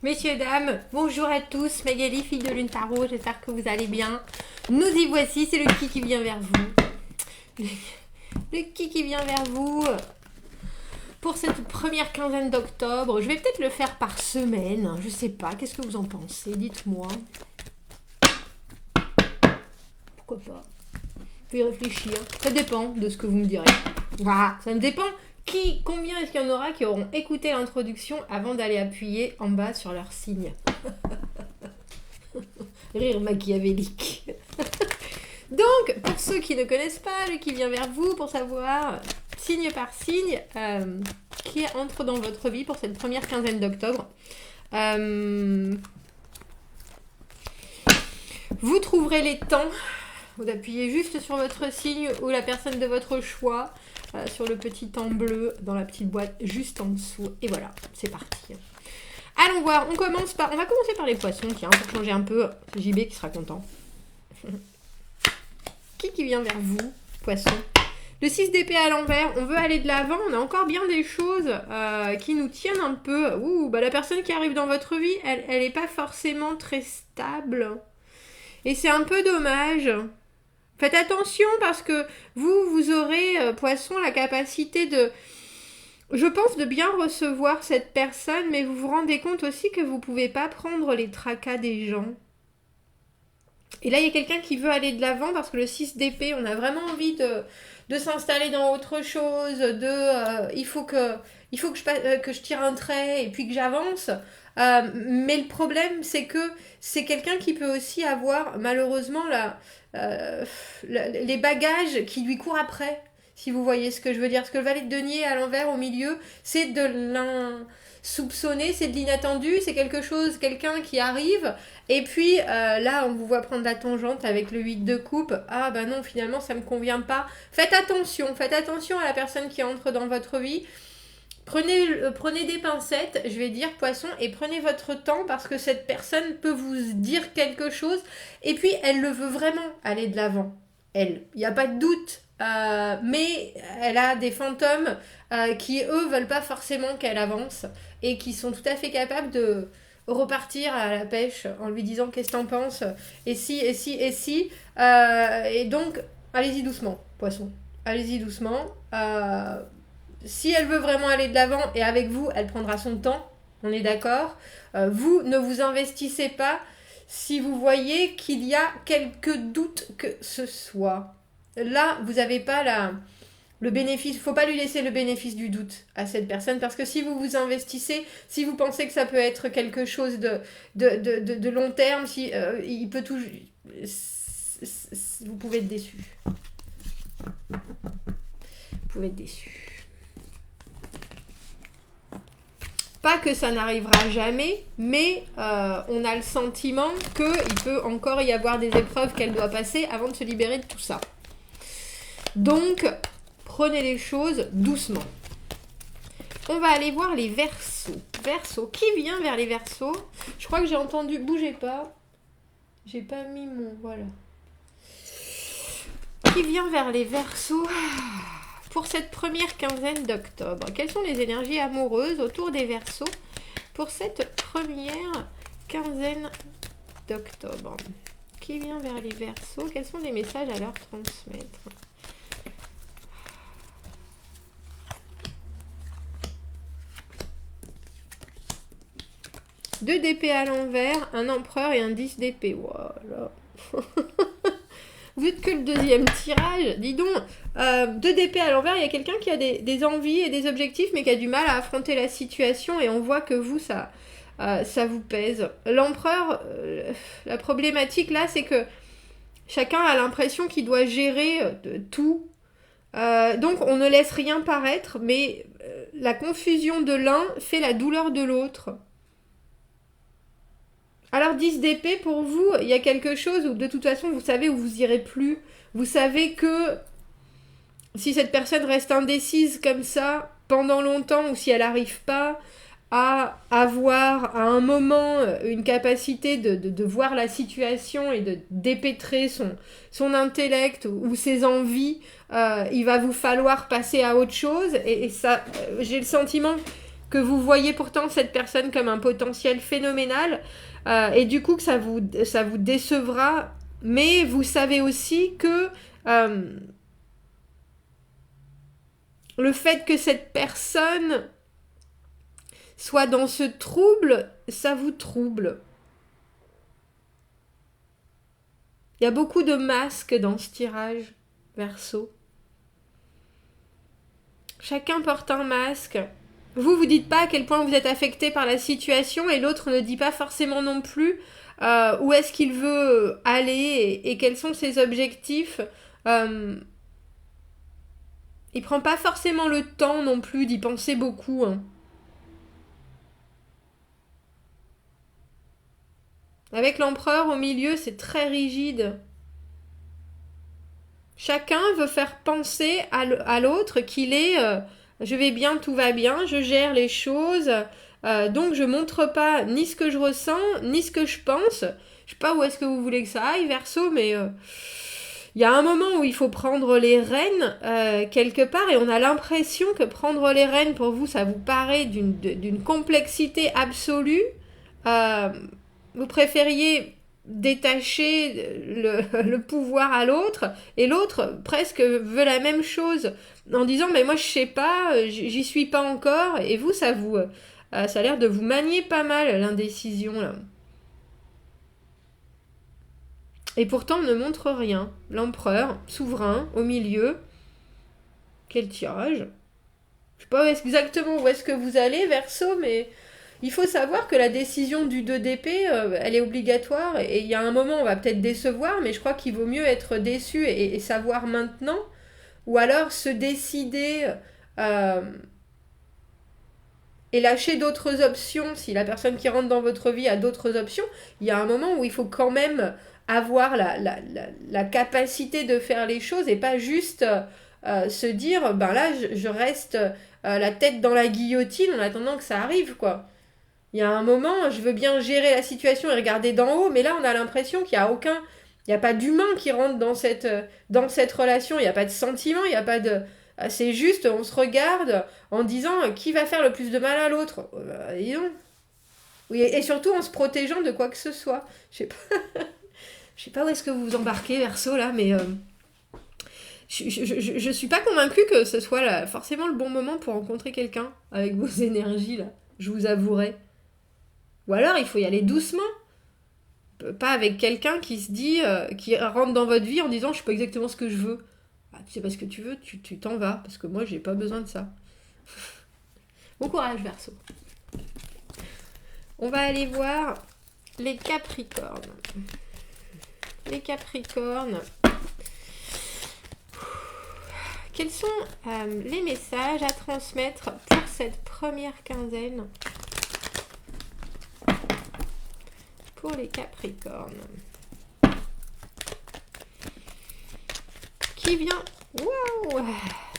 Messieurs, dames, bonjour à tous, Magali, fille de Lune Tarot, j'espère que vous allez bien. Nous y voici, c'est le qui vient vers vous. Le qui vient vers vous pour cette première quinzaine d'octobre. Je vais peut-être le faire par semaine, je sais pas, qu'est-ce que vous en pensez, dites-moi. Pourquoi pas? Je vais y réfléchir, ça dépend de ce que vous me direz. Voilà, ça me dépend. Combien est-ce qu'il y en aura qui auront écouté l'introduction avant d'aller appuyer en bas sur leur signe? Rire machiavélique. Donc, pour ceux qui ne connaissent pas, le qui vient vers vous pour savoir, signe par signe, qui entre dans votre vie pour cette première quinzaine d'octobre. Vous trouverez les temps. Vous appuyez juste sur votre signe ou la personne de votre choix, sur le petit temps bleu dans la petite boîte juste en dessous. Et voilà, c'est parti. Allons voir, on va commencer par les poissons, tiens, pour changer un peu. C'est JB qui sera content. Qui vient vers vous, poisson? Le 6 d'épée à l'envers, on veut aller de l'avant, on a encore bien des choses qui nous tiennent un peu. La personne qui arrive dans votre vie, elle n'est pas forcément très stable. Et c'est un peu dommage. Faites attention parce que vous aurez, poisson, la capacité je pense, de bien recevoir cette personne, mais vous vous rendez compte aussi que vous ne pouvez pas prendre les tracas des gens. Et là, il y a quelqu'un qui veut aller de l'avant parce que le 6 d'épée, on a vraiment envie de s'installer dans autre chose, il faut que je tire un trait et puis que j'avance. Mais le problème, c'est que c'est quelqu'un qui peut aussi avoir, malheureusement, les bagages qui lui courent après, si vous voyez ce que je veux dire. Parce que le valet de denier à l'envers, au milieu, c'est de l'insoupçonné, c'est de l'inattendu, c'est quelqu'un qui arrive, et puis là, on vous voit prendre la tangente avec le 8 de coupe. Ah bah non, finalement, ça me convient pas. Faites attention à la personne qui entre dans votre vie. Prenez des pincettes, je vais dire poisson, et prenez votre temps parce que cette personne peut vous dire quelque chose et puis elle le veut vraiment aller de l'avant. Il n'y a pas de doute, mais elle a des fantômes qui, eux, veulent pas forcément qu'elle avance et qui sont tout à fait capables de repartir à la pêche en lui disant qu'est-ce que t'en penses, et si. Et donc, allez-y doucement, poisson. Allez-y doucement. Si elle veut vraiment aller de l'avant et avec vous, elle prendra son temps, on est d'accord. Vous, ne vous investissez pas si vous voyez qu'il y a quelques doutes que ce soit. Là, vous n'avez pas le bénéfice, il ne faut pas lui laisser le bénéfice du doute à cette personne parce que si vous vous investissez, si vous pensez que ça peut être quelque chose de long terme, il peut tout... Vous pouvez être déçu. Vous pouvez être déçu. Pas que ça n'arrivera jamais, mais on a le sentiment qu'il peut encore y avoir des épreuves qu'elle doit passer avant de se libérer de tout ça. Donc, prenez les choses doucement. On va aller voir les Verseaux. Verseaux, qui vient vers les Verseaux? Je crois que j'ai entendu... Bougez pas. J'ai pas mis mon... Voilà. Qui vient vers les Verseaux? Pour cette première quinzaine d'octobre, quelles sont les énergies amoureuses autour des Verseaux pour cette première quinzaine d'octobre? Qui vient vers les Verseaux? Quels sont les messages à leur transmettre? Deux d'épée à l'envers, un empereur et un 10 d'épée. Voilà. Vous êtes que le deuxième tirage, dis donc. 2 d'épée à l'envers, il y a quelqu'un qui a des envies et des objectifs, mais qui a du mal à affronter la situation, et on voit que vous, ça vous pèse. L'empereur, la problématique là, c'est que chacun a l'impression qu'il doit gérer tout. Donc on ne laisse rien paraître, mais la confusion de l'un fait la douleur de l'autre. Alors 10 d'épée, pour vous, il y a quelque chose où de toute façon, vous savez où vous irez plus. Vous savez que si cette personne reste indécise comme ça pendant longtemps, ou si elle n'arrive pas à avoir à un moment une capacité de voir la situation et de dépêtrer son intellect ou ses envies, il va vous falloir passer à autre chose. Et ça, j'ai le sentiment que vous voyez pourtant cette personne comme un potentiel phénoménal, et du coup que ça vous décevra, mais vous savez aussi que le fait que cette personne soit dans ce trouble, ça vous trouble. Il y a beaucoup de masques dans ce tirage, Verseau. Chacun porte un masque. Vous dites pas à quel point vous êtes affecté par la situation et l'autre ne dit pas forcément non plus où est-ce qu'il veut aller et quels sont ses objectifs. Il prend pas forcément le temps non plus d'y penser beaucoup. Hein. Avec l'empereur au milieu, c'est très rigide. Chacun veut faire penser à l'autre qu'il est je vais bien, tout va bien, je gère les choses, donc je montre pas ni ce que je ressens, ni ce que je pense. Je sais pas où est-ce que vous voulez que ça aille, Verseau, mais y a un moment où il faut prendre les rênes quelque part, et on a l'impression que prendre les rênes, pour vous, ça vous paraît d'une complexité absolue. Vous préfériez détacher le pouvoir à l'autre, et l'autre presque veut la même chose en disant mais moi je sais pas, j'y suis pas encore, et vous ça a l'air de vous manier pas mal l'indécision là. Et pourtant on ne montre rien. L'empereur souverain au milieu. Quel tirage. Je sais pas exactement où est-ce que vous allez, Verseau, mais il faut savoir que la décision du 2 d'épée, elle est obligatoire, et il y a un moment on va peut-être décevoir, mais je crois qu'il vaut mieux être déçu et savoir maintenant, ou alors se décider et lâcher d'autres options. Si la personne qui rentre dans votre vie a d'autres options, il y a un moment où il faut quand même avoir la capacité de faire les choses et pas juste se dire, ben là je reste la tête dans la guillotine en attendant que ça arrive, quoi. Il y a un moment, je veux bien gérer la situation et regarder d'en haut, mais là, on a l'impression qu'il n'y a pas d'humain qui rentre dans cette relation, il n'y a pas de sentiment, il n'y a pas de... C'est juste, on se regarde en disant qui va faire le plus de mal à l'autre. Dis donc. Oui, et surtout en se protégeant de quoi que ce soit. Je sais pas où est-ce que vous vous embarquez, Verseau, là, mais... Je suis pas convaincue que ce soit forcément le bon moment pour rencontrer quelqu'un avec vos énergies, là. Je vous avouerai. Ou alors, il faut y aller doucement. Pas avec quelqu'un qui se dit, qui rentre dans votre vie en disant, je sais pas exactement ce que je veux. Ah, tu sais pas ce que tu veux, tu t'en vas, parce que moi, j'ai pas besoin de ça. Bon courage, Verseau. On va aller voir les Capricornes. Les Capricornes. Quels sont les messages à transmettre pour cette première quinzaine pour les Capricornes? Qui vient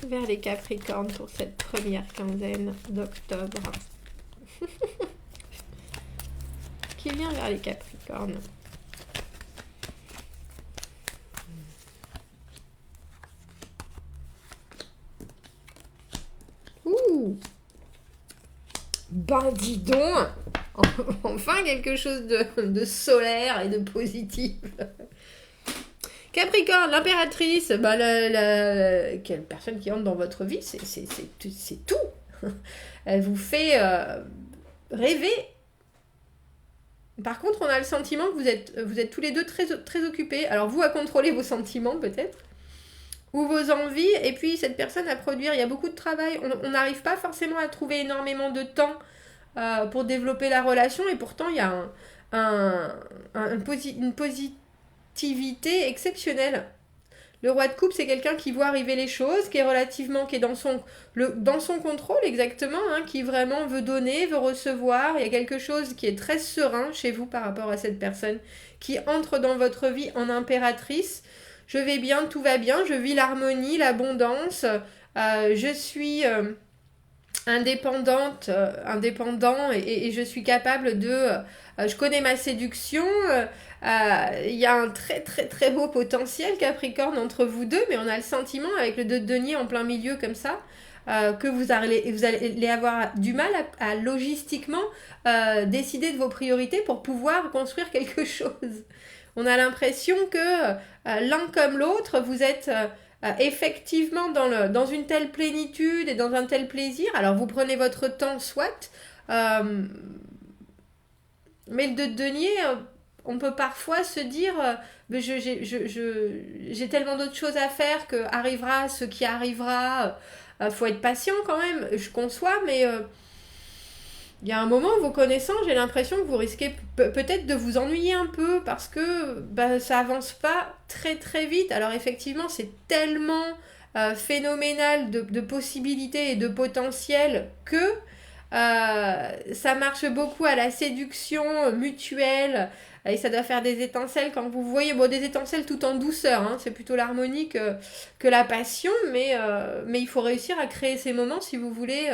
vers les Capricornes pour cette première quinzaine d'octobre? Qui vient vers les Capricornes? Ouh! Ben dis donc! Enfin quelque chose de solaire et de positif. Capricorne, l'impératrice, quelle personne qui entre dans votre vie, c'est tout. Elle vous fait rêver. Par contre, on a le sentiment que vous êtes tous les deux très, très occupés. Alors vous à contrôler vos sentiments peut-être, ou vos envies, et puis cette personne à produire. Il y a beaucoup de travail. On n'arrive pas forcément à trouver énormément de temps pour développer la relation, et pourtant il y a une positivité exceptionnelle. Le roi de coupe, c'est quelqu'un qui voit arriver les choses, qui est dans son contrôle exactement, hein, qui vraiment veut donner, veut recevoir. Il y a quelque chose qui est très serein chez vous par rapport à cette personne qui entre dans votre vie en impératrice. Je vais bien, tout va bien, je vis l'harmonie, l'abondance, je suis indépendant et je suis capable je connais ma séduction. Il y a un très très très beau potentiel Capricorne entre vous deux, mais on a le sentiment avec le 2 de denier en plein milieu comme ça, que vous allez avoir du mal à logistiquement décider de vos priorités pour pouvoir construire quelque chose. On a l'impression que l'un comme l'autre, vous êtes effectivement dans une telle plénitude et dans un tel plaisir. Alors vous prenez votre temps, soit, mais le denier, on peut parfois se dire j'ai tellement d'autres choses à faire que arrivera ce qui arrivera. Faut être patient quand même, je conçois, mais il y a un moment, vous connaissant, j'ai l'impression que vous risquez peut-être de vous ennuyer un peu parce que ça avance pas très très vite. Alors effectivement, c'est tellement phénoménal de possibilités et de potentiel que ça marche beaucoup à la séduction mutuelle et ça doit faire des étincelles quand vous voyez, bon, des étincelles tout en douceur, hein, c'est plutôt l'harmonie que la passion, mais il faut réussir à créer ces moments si vous voulez,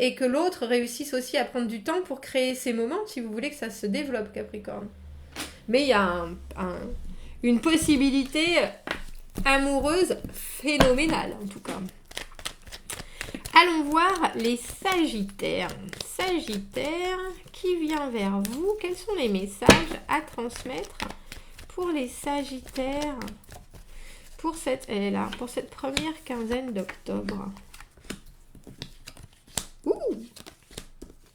et que l'autre réussisse aussi à prendre du temps pour créer ces moments si vous voulez que ça se développe, Capricorne. Mais il y a une possibilité amoureuse phénoménale en tout cas. Allons voir les Sagittaires. Sagittaire, qui vient vers vous? Quels sont les messages à transmettre pour les Sagittaires pour cette première quinzaine d'octobre?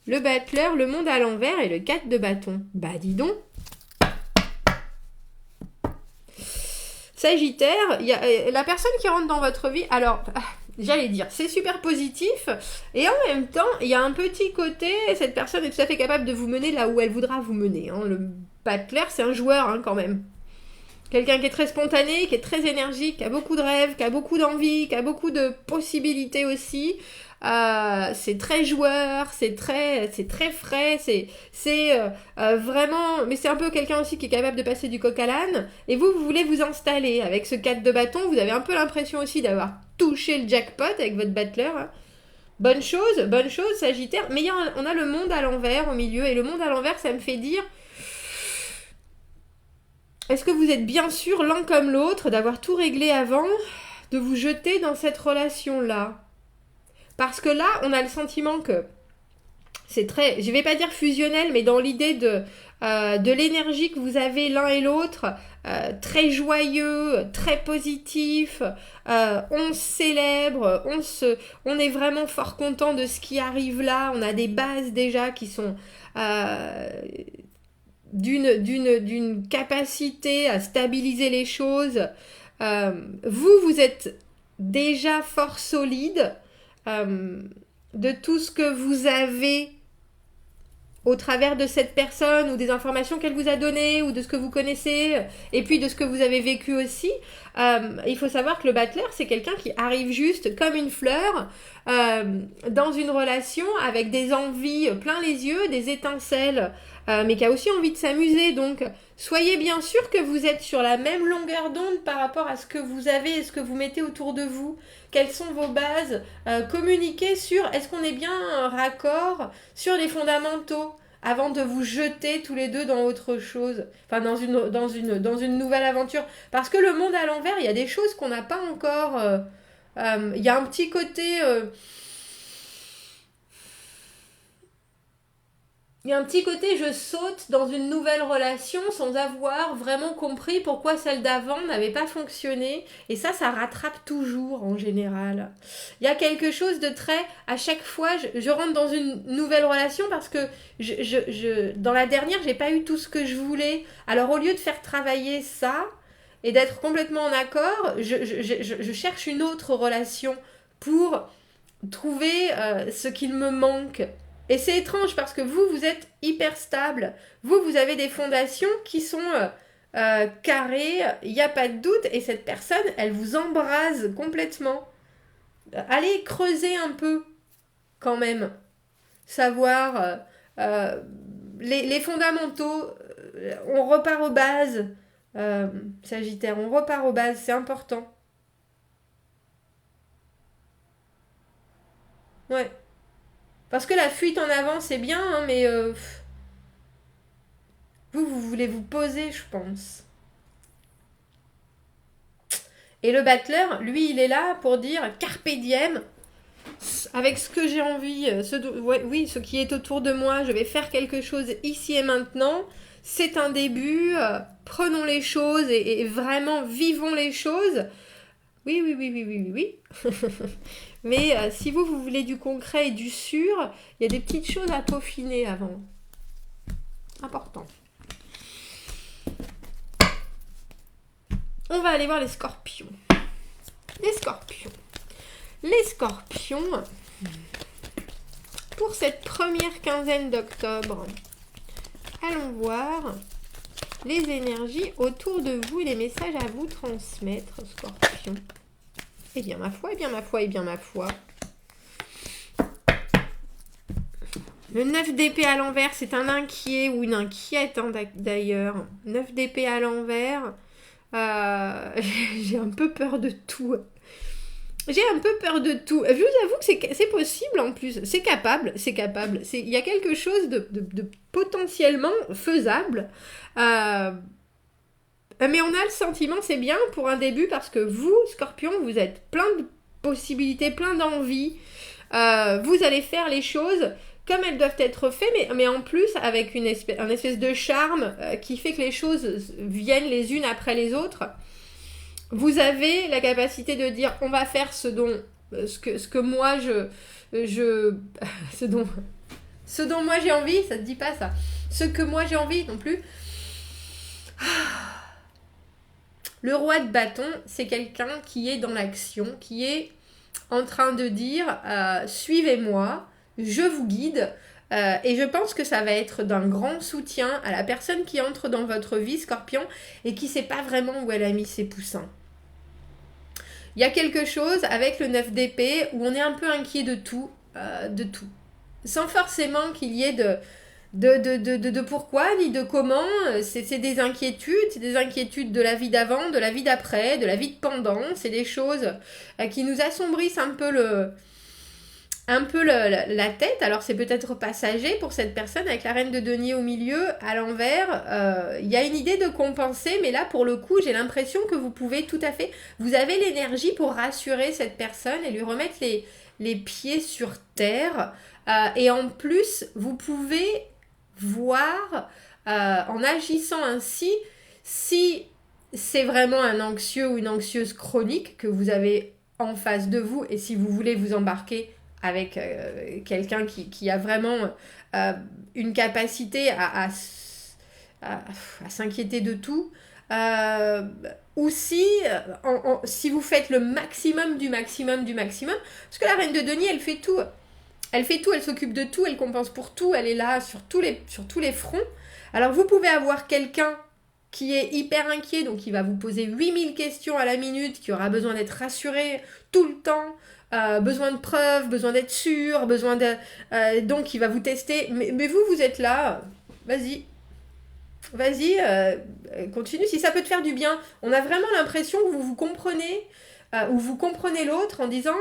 Le battleur, le monde à l'envers et le 4 de bâton. Bah dis donc. Sagittaire, il y a la personne qui rentre dans votre vie. Alors, j'allais dire, c'est super positif. Et en même temps, il y a un petit côté, cette personne est tout à fait capable de vous mener là où elle voudra vous mener. Hein. Le battleur, c'est un joueur hein, quand même. Quelqu'un qui est très spontané, qui est très énergique, qui a beaucoup de rêves, qui a beaucoup d'envie, qui a beaucoup de possibilités aussi. C'est très joueur, c'est très frais, c'est vraiment, mais c'est un peu quelqu'un aussi qui est capable de passer du coq à l'âne. Et vous voulez vous installer avec ce 4 de bâton, vous avez un peu l'impression aussi d'avoir touché le jackpot avec votre battleur. Hein. Bonne chose, Sagittaire. Mais on a le monde à l'envers au milieu, et le monde à l'envers, ça me fait dire. Est-ce que vous êtes bien sûr l'un comme l'autre d'avoir tout réglé avant de vous jeter dans cette relation-là? Parce que là, on a le sentiment que c'est très, je vais pas dire fusionnel, mais dans l'idée de l'énergie que vous avez l'un et l'autre, très joyeux, très positif, on célèbre, on est vraiment fort content de ce qui arrive là, on a des bases déjà qui sont d'une capacité à stabiliser les choses. Vous êtes déjà fort solide de tout ce que vous avez au travers de cette personne ou des informations qu'elle vous a données ou de ce que vous connaissez et puis de ce que vous avez vécu aussi. Il faut savoir que le battleur, c'est quelqu'un qui arrive juste comme une fleur dans une relation avec des envies plein les yeux, des étincelles, mais qui a aussi envie de s'amuser. Donc, soyez bien sûr que vous êtes sur la même longueur d'onde par rapport à ce que vous avez et ce que vous mettez autour de vous. Quelles sont vos bases? Communiquez sur est-ce qu'on est bien raccord sur les fondamentaux avant de vous jeter tous les deux dans autre chose, enfin dans une nouvelle aventure. Parce que le monde à l'envers, il y a des choses qu'on n'a pas encore. Il y a un petit côté. Il y a un petit côté, je saute dans une nouvelle relation sans avoir vraiment compris pourquoi celle d'avant n'avait pas fonctionné. Et ça rattrape toujours en général. Il y a quelque chose de très... À chaque fois, je rentre dans une nouvelle relation parce que dans la dernière, j'ai pas eu tout ce que je voulais. Alors au lieu de faire travailler ça et d'être complètement en accord, je cherche une autre relation pour trouver ce qu'il me manque. Et c'est étrange parce que vous êtes hyper stable. Vous avez des fondations qui sont carrées, il n'y a pas de doute. Et cette personne, elle vous embrase complètement. Allez creuser un peu, quand même. Savoir les fondamentaux. On repart aux bases, Sagittaire. On repart aux bases, c'est important. Ouais. Parce que la fuite en avant, c'est bien, hein, mais vous voulez vous poser, je pense. Et le battleur, lui, il est là pour dire carpe diem, avec ce que j'ai envie, ce qui est autour de moi, je vais faire quelque chose ici et maintenant. C'est un début, prenons les choses et vraiment vivons les choses. Oui, oui, oui, oui, oui, oui, oui. Mais si vous voulez du concret et du sûr, il y a des petites choses à peaufiner avant. Important. On va aller voir les scorpions. Les scorpions. Les scorpions, pour cette première quinzaine d'octobre, allons voir les énergies autour de vous et les messages à vous transmettre, scorpion. Eh bien, ma foi, eh bien, ma foi, eh bien, ma foi. Le 9 d'épée à l'envers, c'est un inquiet ou une inquiète, hein, d'ailleurs. 9 d'épée à l'envers, j'ai un peu peur de tout. J'ai un peu peur de tout. Je vous avoue que c'est possible en plus. C'est capable. Il y a quelque chose de potentiellement faisable. Mais on a le sentiment, c'est bien pour un début, parce que vous, Scorpion, vous êtes plein de possibilités, plein d'envies. Vous allez faire les choses comme elles doivent être faites, mais en plus avec un espèce de charme qui fait que les choses viennent les unes après les autres. Vous avez la capacité de dire on va faire ce que moi ce dont moi j'ai envie, ça te dit pas ça. Ce que moi j'ai envie non plus. Le roi de bâton, c'est quelqu'un qui est dans l'action, qui est en train de dire suivez-moi, je vous guide. Et je pense que ça va être d'un grand soutien à la personne qui entre dans votre vie, Scorpion, et qui ne sait pas vraiment où elle a mis ses poussins. Il y a quelque chose avec le 9 d'épée où on est un peu inquiet de tout. Sans forcément qu'il y ait de pourquoi ni de comment. C'est des inquiétudes de la vie d'avant, de la vie d'après, de la vie de pendant. C'est des choses qui nous assombrissent un peu la tête. Alors c'est peut-être passager pour cette personne avec la reine de denier au milieu, à l'envers. Il y a une idée de compenser, mais là pour le coup j'ai l'impression que vous pouvez tout à fait, vous avez l'énergie pour rassurer cette personne et lui remettre les pieds sur terre. Et en plus vous pouvez voir en agissant ainsi si c'est vraiment un anxieux ou une anxieuse chronique que vous avez en face de vous, et si vous voulez vous embarquer avec quelqu'un qui a vraiment une capacité à s'inquiéter de tout, ou si vous faites le maximum du maximum, parce que la reine de denier, elle fait tout, elle s'occupe de tout, elle compense pour tout, elle est là sur tous les fronts. Alors vous pouvez avoir quelqu'un qui est hyper inquiet, donc qui va vous poser 8000 questions à la minute, qui aura besoin d'être rassuré tout le temps, besoin de preuves, besoin d'être sûr, donc il va vous tester. Mais vous êtes là, vas-y, continue, si ça peut te faire du bien. On a vraiment l'impression que vous comprenez, ou vous comprenez l'autre en disant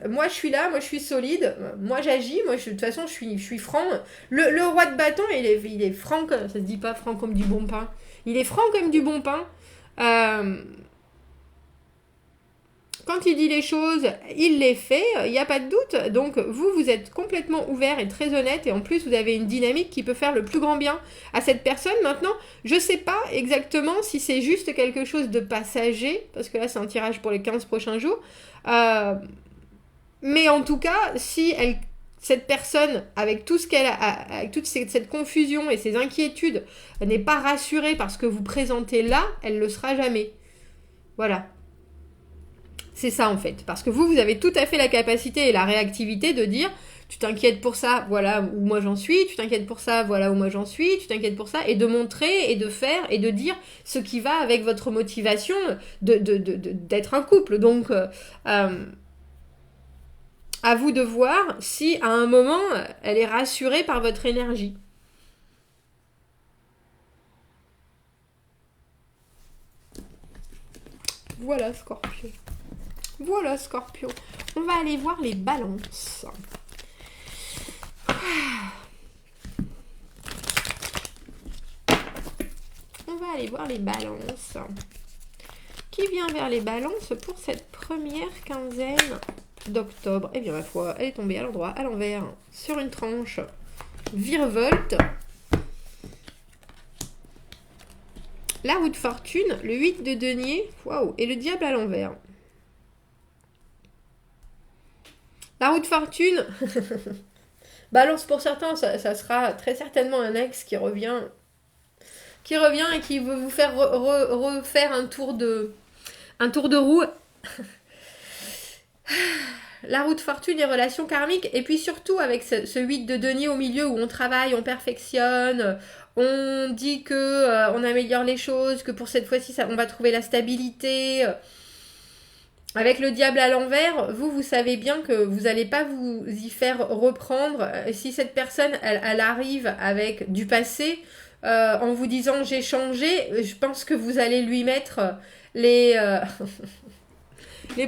moi je suis là, moi je suis solide, moi j'agis, de toute façon je suis franc. Le roi de bâton, il est franc, ça se dit pas franc comme du bon pain, il est franc comme du bon pain. Quand il dit les choses, il les fait, il n'y a pas de doute. Donc vous êtes complètement ouvert et très honnête, et en plus vous avez une dynamique qui peut faire le plus grand bien à cette personne. Maintenant, je ne sais pas exactement si c'est juste quelque chose de passager, parce que là c'est un tirage pour les 15 prochains jours. Mais en tout cas, si cette personne, avec tout ce qu'elle a, avec toute cette confusion et ces inquiétudes, n'est pas rassurée par ce que vous présentez là, elle ne le sera jamais. Voilà. C'est ça en fait, parce que vous avez tout à fait la capacité et la réactivité de dire tu t'inquiètes pour ça, voilà où moi j'en suis, tu t'inquiètes pour ça, voilà où moi j'en suis, tu t'inquiètes pour ça, et de montrer et de faire et de dire ce qui va avec votre motivation d'être un couple. Donc à vous de voir si à un moment elle est rassurée par votre énergie. Voilà Scorpion. Voilà Scorpion. On va aller voir les balances. On va aller voir les balances. qui vient vers les balances pour cette première quinzaine d'octobre? Eh bien, ma foi, elle est tombée à l'endroit, à l'envers, sur une tranche virevolte. La roue de fortune, le 8 de denier, waouh, et le diable à l'envers. La roue de fortune, balance pour certains, ça sera très certainement un ex qui revient et qui veut vous faire refaire un tour de roue. La roue de fortune, les relations karmiques, et puis surtout avec ce 8 de denier au milieu où on travaille, on perfectionne, on dit que on améliore les choses, que pour cette fois-ci on va trouver la stabilité. Avec le diable à l'envers, vous savez bien que vous n'allez pas vous y faire reprendre. Si cette personne, elle arrive avec du passé, en vous disant j'ai changé, je pense que vous allez lui mettre les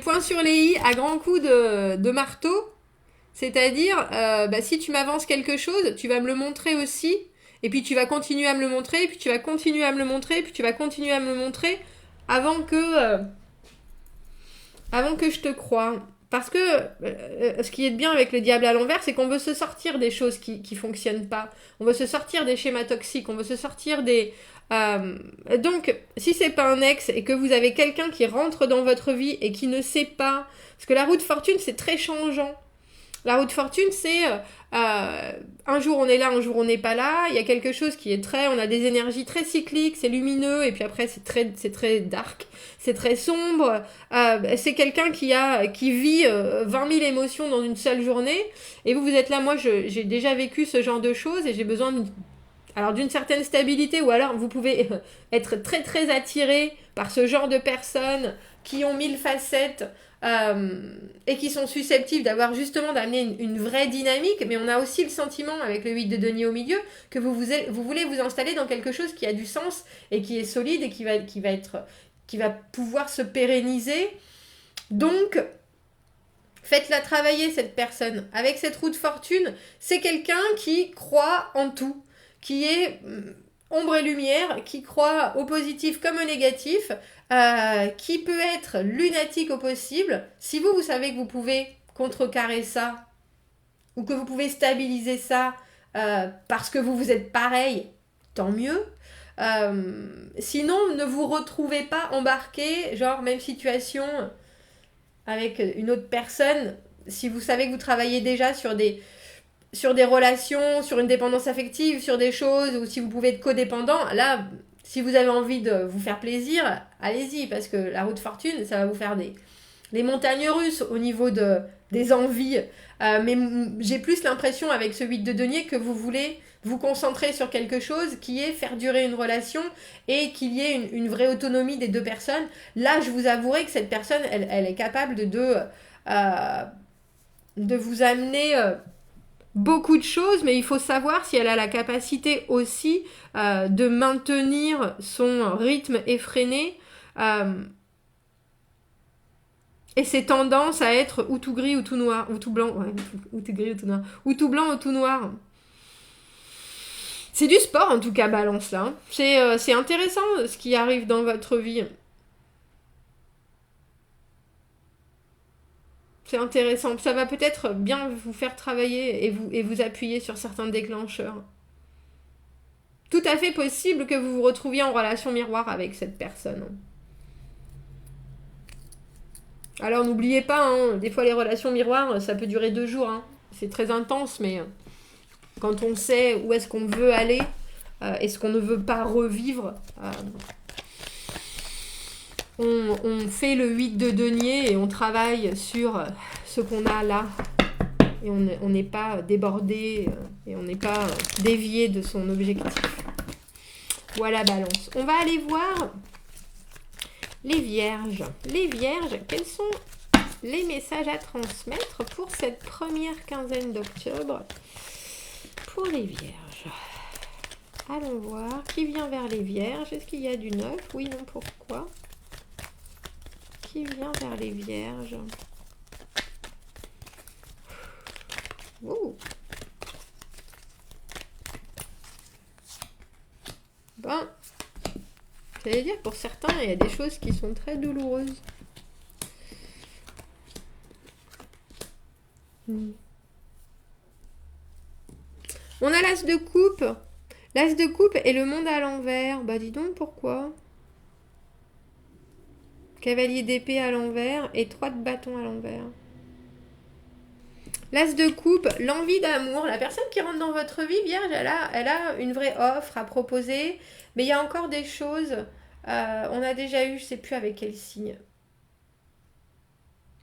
points sur les i à grands coups de marteau. C'est-à-dire, si tu m'avances quelque chose, tu vas me le montrer aussi. Et puis tu vas continuer à me le montrer, et puis tu vas continuer à me le montrer, et puis tu vas continuer à me le montrer avant que je te croie. Parce que ce qui est bien avec le diable à l'envers, c'est qu'on veut se sortir des choses qui fonctionnent pas. On veut se sortir des schémas toxiques, on veut se sortir des... Donc, si c'est pas un ex et que vous avez quelqu'un qui rentre dans votre vie et qui ne sait pas... Parce que la roue de fortune, c'est très changeant. La roue de fortune, c'est un jour on est là, un jour on n'est pas là. Il y a quelque chose qui est on a des énergies très cycliques, c'est lumineux, et puis après c'est très dark, c'est très sombre. C'est quelqu'un qui vit 20 000 émotions dans une seule journée. Et vous êtes là, moi j'ai déjà vécu ce genre de choses et j'ai besoin d'une certaine stabilité, ou alors vous pouvez être très très attiré par ce genre de personnes qui ont 1000 facettes. Et qui sont susceptibles d'amener une vraie dynamique, mais on a aussi le sentiment avec le 8 de denier au milieu que vous voulez vous installer dans quelque chose qui a du sens et qui est solide et qui va pouvoir se pérenniser. Donc faites-la travailler, cette personne. Avec cette roue de fortune, c'est quelqu'un qui croit en tout, qui est ombre et lumière, qui croit au positif comme au négatif, qui peut être lunatique au possible. Si vous savez que vous pouvez contrecarrer ça, ou que vous pouvez stabiliser ça, parce que vous êtes pareil, tant mieux. Sinon, ne vous retrouvez pas embarqué, genre même situation avec une autre personne, si vous savez que vous travaillez déjà sur des relations, sur une dépendance affective, sur des choses, ou si vous pouvez être codépendant, là, si vous avez envie de vous faire plaisir, allez-y, parce que la roue de fortune, ça va vous faire des montagnes russes au niveau des envies. Mais j'ai plus l'impression avec ce 8 de denier que vous voulez vous concentrer sur quelque chose qui est faire durer une relation et qu'il y ait une vraie autonomie des deux personnes. Là, je vous avouerai que cette personne, elle est capable de vous amener... beaucoup de choses, mais il faut savoir si elle a la capacité aussi de maintenir son rythme effréné et ses tendances à être ou tout gris ou tout noir, ou tout blanc, ou tout gris ou tout noir, ou tout blanc ou tout noir. C'est du sport en tout cas, balance là. C'est intéressant ce qui arrive dans votre vie. C'est intéressant. Ça va peut-être bien vous faire travailler et vous appuyer sur certains déclencheurs. Tout à fait possible que vous vous retrouviez en relation miroir avec cette personne. Alors n'oubliez pas, des fois les relations miroirs, ça peut durer 2 jours. C'est très intense, mais quand on sait où est-ce qu'on veut aller et ce qu'on ne veut pas revivre... On fait le 8 de denier et on travaille sur ce qu'on a là. Et on n'est pas débordé et on n'est pas dévié de son objectif. Voilà, balance. On va aller voir les vierges. Les vierges, quels sont les messages à transmettre pour cette première quinzaine d'octobre pour les vierges? Allons voir. Qui vient vers les vierges? Est-ce qu'il y a du neuf? Oui, non, pourquoi? Qui vient vers les vierges? Oh. Ben, J'allais dire, pour certains, il y a des choses qui sont très douloureuses. On a l'as de coupe. L'as de coupe et le monde à l'envers. Bah dis donc, pourquoi? Cavalier d'épée à l'envers et 3 de bâton à l'envers. L'as de coupe, l'envie d'amour. La personne qui rentre dans votre vie, Vierge, elle a une vraie offre à proposer. Mais il y a encore des choses. On a déjà eu, je ne sais plus avec quel signe.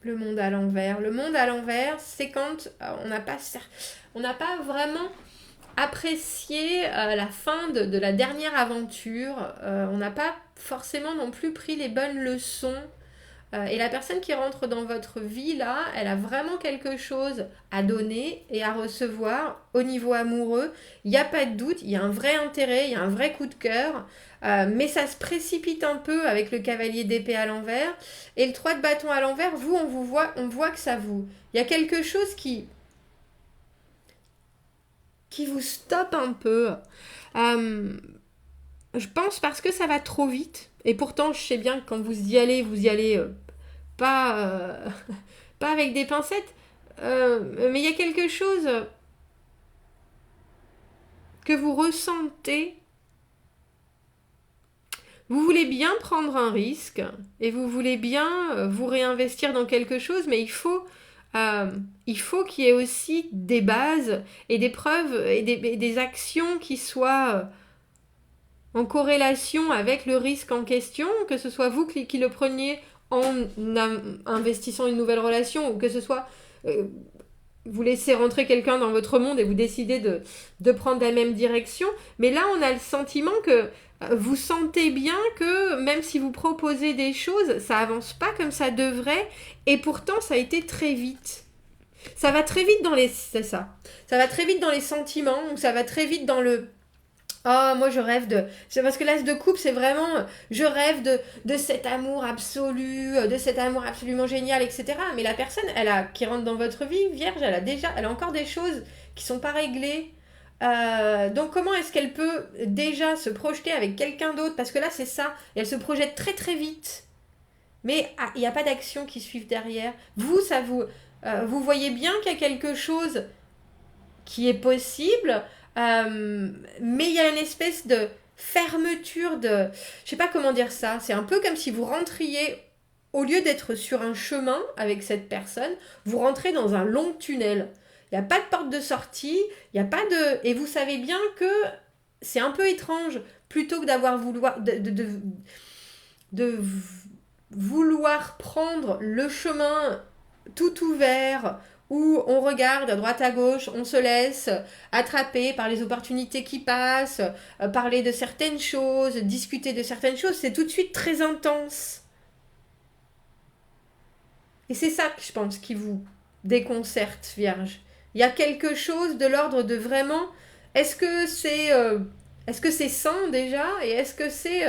Le monde à l'envers. Le monde à l'envers, c'est quand on n'a pas vraiment apprécié la fin de la dernière aventure. On n'a pas forcément non plus pris les bonnes leçons. Et la personne qui rentre dans votre vie, là, elle a vraiment quelque chose à donner et à recevoir au niveau amoureux. Il n'y a pas de doute, il y a un vrai intérêt, il y a un vrai coup de cœur. Mais ça se précipite un peu avec le cavalier d'épée à l'envers. Et le 3 de bâton à l'envers, on voit que ça vous... Il y a quelque chose qui vous stoppe un peu. Je pense parce que ça va trop vite. Et pourtant, je sais bien que quand vous y allez pas avec des pincettes. Mais il y a quelque chose que vous ressentez. Vous voulez bien prendre un risque et vous voulez bien vous réinvestir dans quelque chose, mais il faut qu'il y ait aussi des bases et des preuves et des actions qui soient en corrélation avec le risque en question, que ce soit vous qui le preniez en investissant une nouvelle relation, ou que ce soit vous laissez rentrer quelqu'un dans votre monde et vous décidez de prendre la même direction. Mais là, on a le sentiment que vous sentez bien que même si vous proposez des choses, ça avance pas comme ça devrait, et pourtant ça a été très vite. Ça va très vite dans les... C'est ça. Ça va très vite dans les sentiments, ou ça va très vite dans le... Oh, moi je rêve de... C'est parce que l'as de coupe, c'est vraiment... Je rêve de cet amour absolu, de cet amour absolument génial, etc. Mais la personne, qui rentre dans votre vie, Vierge, elle a encore des choses qui sont pas réglées. Donc comment est-ce qu'elle peut déjà se projeter avec quelqu'un d'autre? Parce que là, c'est ça. Et elle se projette très très vite. Mais il n'y a pas d'action qui suivent derrière. Vous voyez bien qu'il y a quelque chose qui est possible... mais il y a une espèce de fermeture de... Je sais pas comment dire ça. C'est un peu comme si vous rentriez, au lieu d'être sur un chemin avec cette personne, vous rentrez dans un long tunnel. Il n'y a pas de porte de sortie, il n'y a pas de... Et vous savez bien que c'est un peu étrange. Plutôt que d'avoir de vouloir prendre le chemin tout ouvert, où on regarde à droite à gauche, on se laisse attraper par les opportunités qui passent, parler de certaines choses, discuter de certaines choses, c'est tout de suite très intense. Et c'est ça que je pense qui vous déconcerte, Vierge. Il y a quelque chose de l'ordre de vraiment... Est-ce que c'est sain déjà? Et est-ce que c'est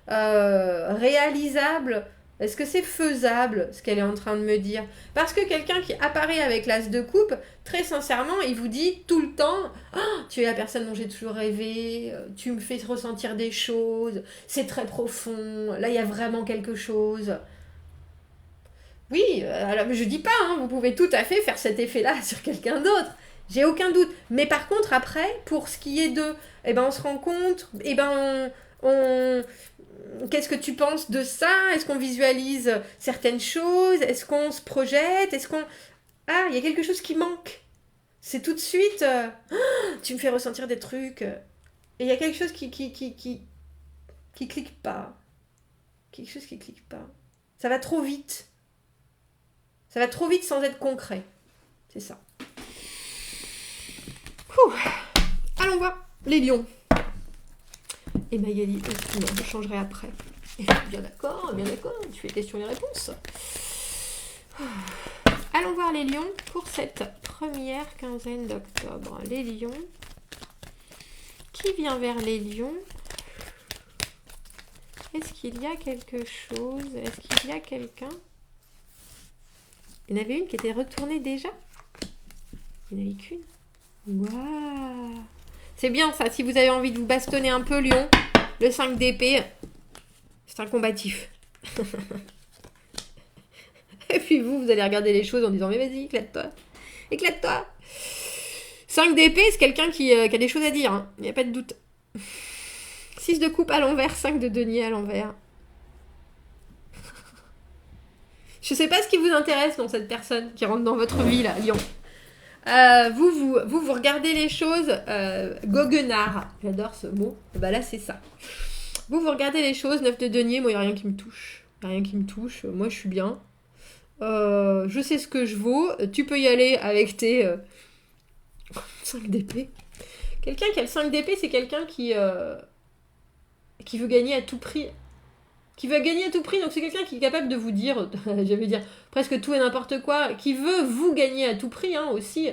réalisable? Est-ce que c'est faisable, ce qu'elle est en train de me dire? Parce que quelqu'un qui apparaît avec l'as de coupe, très sincèrement, il vous dit tout le temps « Oh, tu es la personne dont j'ai toujours rêvé, tu me fais ressentir des choses, c'est très profond, là il y a vraiment quelque chose. » Oui, alors je dis pas, hein, vous pouvez tout à fait faire cet effet-là sur quelqu'un d'autre. J'ai aucun doute. Mais par contre, après, pour ce qui est de... Eh ben, on se rend compte, eh ben, qu'est-ce que tu penses de ça? Est-ce qu'on visualise certaines choses? Est-ce qu'on se projette? Est-ce qu'on... Ah, il y a quelque chose qui manque. C'est tout de suite... tu me fais ressentir des trucs. Et il y a quelque chose qui clique pas. Quelque chose qui clique pas. Ça va trop vite. Ça va trop vite sans être concret. C'est ça. Ouh. Allons voir les lions. Et Magali, non, je changerai après. Et bien d'accord, tu fais questions et réponses. Allons voir les lions pour cette première quinzaine d'octobre. Les lions. Qui vient vers les lions? Est-ce qu'il y a quelque chose? Est-ce qu'il y a quelqu'un? Il y en avait une qui était retournée déjà? Il n'y en avait qu'une? Waouh! C'est bien ça, si vous avez envie de vous bastonner un peu, lion, le 5 d'épée, C'est un combatif. Et puis vous allez regarder les choses en disant, mais vas-y, éclate-toi. Éclate-toi. 5 d'épée, c'est quelqu'un qui a des choses à dire, hein. Il n'y a pas de doute. 6 de coupe à l'envers, 5 de denier à l'envers. Je sais pas ce qui vous intéresse dans cette personne qui rentre dans votre vie, là, Lion. Vous regardez les choses goguenard. J'adore ce mot. Bah là, c'est ça. Vous regardez les choses, 9 de denier, moi, il n'y a rien qui me touche. Il n'y a rien qui me touche. Moi, je suis bien. Je sais ce que je vaux. Tu peux y aller avec tes 5 d'épée. Quelqu'un qui a le 5 d'épée, c'est quelqu'un qui veut gagner à tout prix. Qui veut gagner à tout prix, donc c'est quelqu'un qui est capable de vous dire, j'allais dire, presque tout et n'importe quoi, qui veut vous gagner à tout prix, hein, aussi.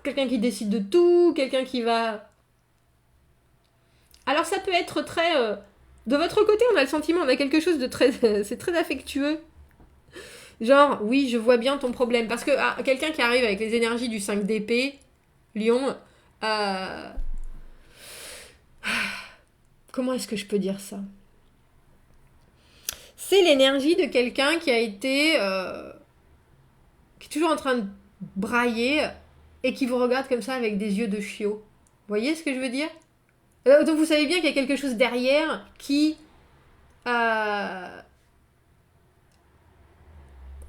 Quelqu'un qui décide de tout, quelqu'un qui va... Alors ça peut être très... De votre côté, on a le sentiment, on a quelque chose de très... c'est très affectueux. Genre, oui, je vois bien ton problème. Parce que quelqu'un qui arrive avec les énergies du 5 d'épée, Lion... Comment est-ce que je peux dire ça? C'est l'énergie de quelqu'un qui a été... qui est toujours en train de brailler et qui vous regarde comme ça avec des yeux de chiot. Vous voyez ce que je veux dire? Donc vous savez bien qu'il y a quelque chose derrière qui